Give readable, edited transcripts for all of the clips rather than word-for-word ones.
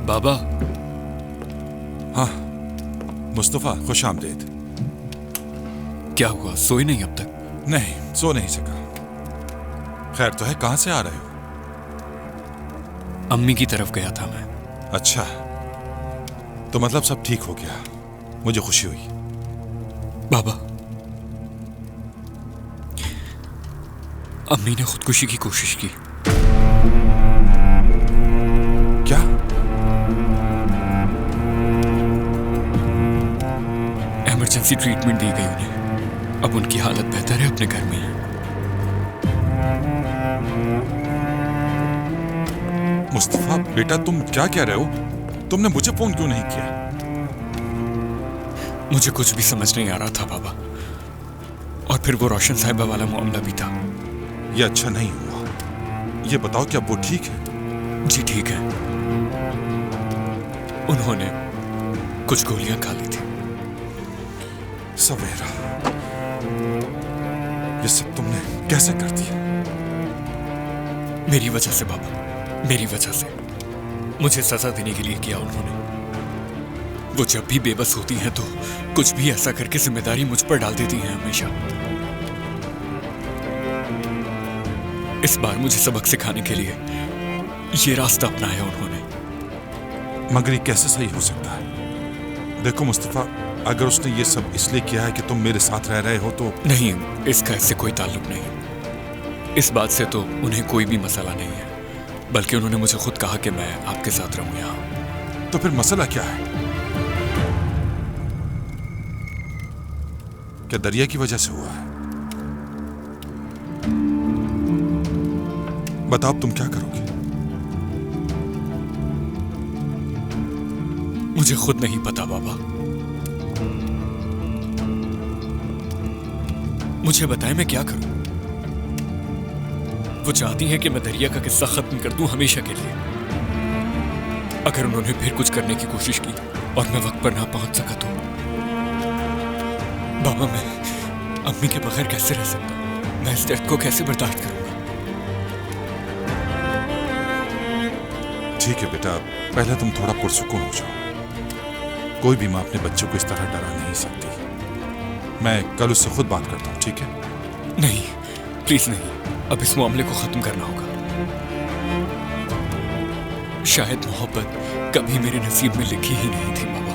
बाबा। हाँ मुस्तफ़ा, खुश आमदीद। क्या हुआ, सोए नहीं अब तक? नहीं, सो नहीं सका। खैर तो है, कहां से आ रहे हो? अम्मी की तरफ गया था मैं। अच्छा, तो मतलब सब ठीक हो गया, मुझे खुशी हुई। बाबा, अम्मी ने खुदकुशी की कोशिश की। क्या? इमरजेंसी ट्रीटमेंट दी गई उन्हें। अब उनकी हालत बेहतर है, अपने घर में ही। मुस्तफ़ा बेटा, तुम क्या कह रहे हो? तुमने मुझे फोन क्यों नहीं किया? मुझे कुछ भी समझ नहीं आ रहा था बाबा। और फिर वो रोशन साहिबा वाला मामला भी था। ये अच्छा नहीं हुआ। ये बताओ, क्या वो ठीक है? जी ठीक है। उन्होंने कुछ गोलियां खा ली थी। सवेरा, ये सब तुमने कैसे कर दिया? मेरी वजह से बाबा, मेरी वजह से। मुझे सजा देने के लिए किया उन्होंने। वो जब भी बेबस होती हैं तो कुछ भी ऐसा करके जिम्मेदारी मुझ पर डाल देती हैं हमेशा। इस बार मुझे सबक सिखाने के लिए ये रास्ता अपनाया उन्होंने। मगर ये कैसे सही हो सकता है? देखो मुस्तफ़ा, अगर उसने ये सब इसलिए किया है कि तुम मेरे साथ रह रहे हो तो... नहीं, इसका इससे कोई ताल्लुक नहीं। इस बात से तो उन्हें कोई भी मसला नहीं है, बल्कि उन्होंने मुझे खुद कहा कि मैं आपके साथ रहूं यहाँ। तो फिर मसला क्या है? क्या दरिया की वजह से हुआ है? बताओ, तुम क्या करोगे? मुझे खुद नहीं पता बाबा। मुझे बताएं मैं क्या करूं। वो चाहती हैं कि मैं दरिया का किस्सा खत्म कर दूं हमेशा के लिए। अगर उन्होंने फिर कुछ करने की कोशिश की और मैं वक्त पर ना पहुंच सका तो बाबा, मैं अम्मी के बगैर कैसे रह सकता? मैं इस दर्द को कैसे बर्दाश्त करूंगा? ठीक है बेटा, पहले तुम थोड़ा पुरसुकून हो जाओ। कोई भी माँ अपने बच्चों को इस तरह डरा नहीं सकती। मैं कल उससे खुद बात करता हूँ, ठीक है? नहीं, प्लीज नहीं। अब इस मामले को खत्म करना होगा। शायद मोहब्बत कभी मेरे नसीब में लिखी ही नहीं थी बाबा।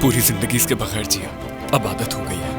पूरी जिंदगी इसके बगैर जिया, अब आदत हो गई है।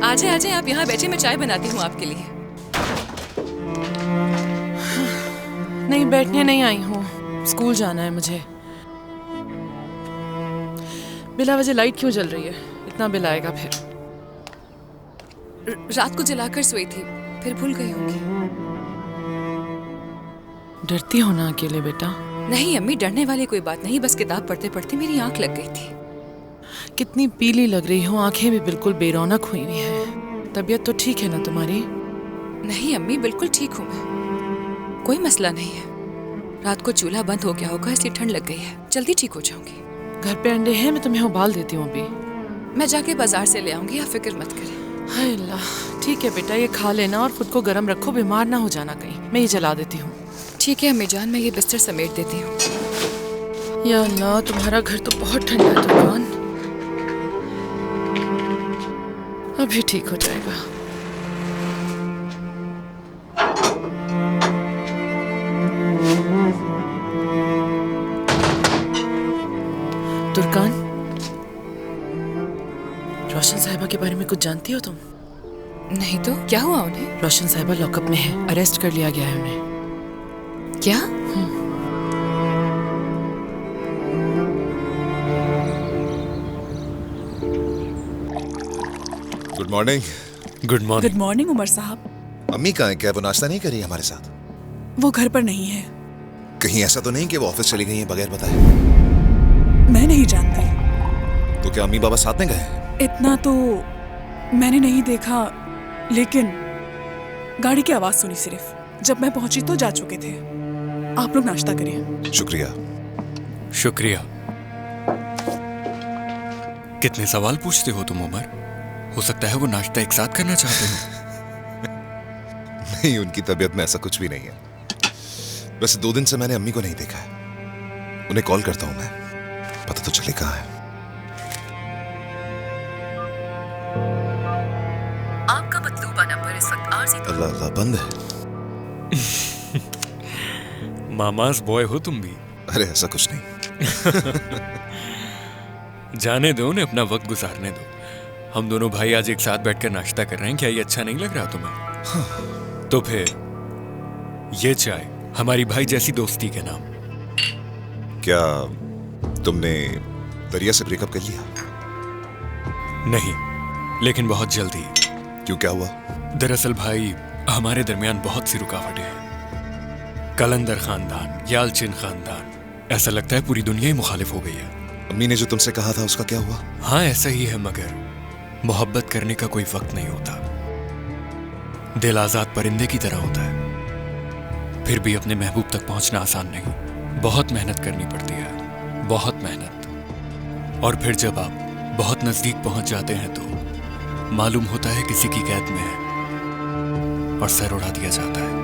आजे आजे, आप यहाँ बैठे, मैं चाय बनाती हूँ आपके लिए। नहीं, बैठने नहीं आई हूँ, स्कूल जाना है मुझे। बिला वजह लाइट क्यों जल रही है? इतना बिल आएगा फिर। रात को जलाकर सोई थी, फिर भूल गई होंगी। डरती हो ना अकेले बेटा? नहीं अम्मी, डरने वाली कोई बात नहीं, बस किताब पढ़ते पढ़ते मेरी आंख लग गई थी। कितनी पीली लग रही हो, आंखें भी बिल्कुल बेरौनक हुई हुई है। तबीयत तो ठीक है ना तुम्हारी? नहीं अम्मी, बिल्कुल ठीक हूँ मैं, कोई मसला नहीं है। रात को चूल्हा बंद हो गया होगा इसलिए ठंड लग गई है, जल्दी ठीक हो जाऊंगी। घर पे अंडे हैं, मैं तुम्हें उबाल देती हूँ अभी। मैं जाके बाजार से ले आऊंगी, आप फिक्र मत करें। हाय अल्लाह, ठीक है बेटा, ये खा लेना और खुद को गर्म रखो, बीमार ना हो जाना कहीं। मैं ये जला देती हूँ। ठीक है अम्मी जान, मैं ये बिस्तर समेट देती हूँ। या अल्लाह, तुम्हारा घर तो बहुत ठंडा है दुकान। अभी ठीक हो जाएगा। तुर्कान, रोशन साहिबा के बारे में कुछ जानती हो तुम? नहीं तो क्या हुआ उन्हें? रोशन साहिबा लॉकअप में है, अरेस्ट कर लिया गया है उन्हें। क्या? Good morning. Good morning. Good morning Umar साहब। अम्मी कहाँ है? क्या वो नाश्ता नहीं करी हमारे साथ? वो घर पर नहीं है। कहीं ऐसा तो नहीं कि वो ऑफिस चली गई हैं बगैर बताए? मैं नहीं जानती। तो क्या अम्मी बाबा साथ में गए? इतना तो मैंने नहीं देखा, लेकिन गाड़ी की आवाज सुनी सिर्फ। जब मैं पहुंची तो जा चुके थे। आप लोग नाश्ता करिए। शुक्रिया। शुक्रिया। कितने सवाल पूछते हो तुम उमर? हो सकता है वो नाश्ता एक साथ करना चाहते हो। नहीं, उनकी तबीयत में ऐसा कुछ भी नहीं है। वैसे 2 दिन से मैंने अम्मी को नहीं देखा है। उन्हें कॉल करता हूं मैं, पता तो चले कहाँ है। आपका मतलूबा नंबर इस वक्त आरजी। अल्लाह अल्लाह, बंद है। मामाज बॉय हो तुम भी। अरे ऐसा कुछ नहीं। जाने दो, उन्हें अपना वक्त गुजारने दो। हम दोनों भाई आज एक साथ बैठकर नाश्ता कर रहे हैं, क्या ये अच्छा नहीं लग रहा तुम्हें? हाँ। तो फिर ये चाय हमारी भाई जैसी दोस्ती के नाम। क्या तुमने दरिया से ब्रेकअप कर लिया? नहीं, लेकिन बहुत जल्दी। क्यों, क्या हुआ? दरअसल भाई, हमारे दरमियान बहुत सी रुकावटें हैं। कलंदर खानदान, यालचिन खानदान, ऐसा लगता है पूरी दुनिया ही मुखालिफ हो गई है। अम्मी ने जो तुमसे कहा था उसका क्या हुआ? हाँ, ऐसा ही है, मगर मोहब्बत करने का कोई वक्त नहीं होता। दिल आजाद परिंदे की तरह होता है। फिर भी अपने महबूब तक पहुंचना आसान नहीं। बहुत मेहनत करनी पड़ती है, बहुत मेहनत। और फिर जब आप बहुत नजदीक पहुंच जाते हैं तो मालूम होता है किसी की कैद में है और सर उड़ा दिया जाता है।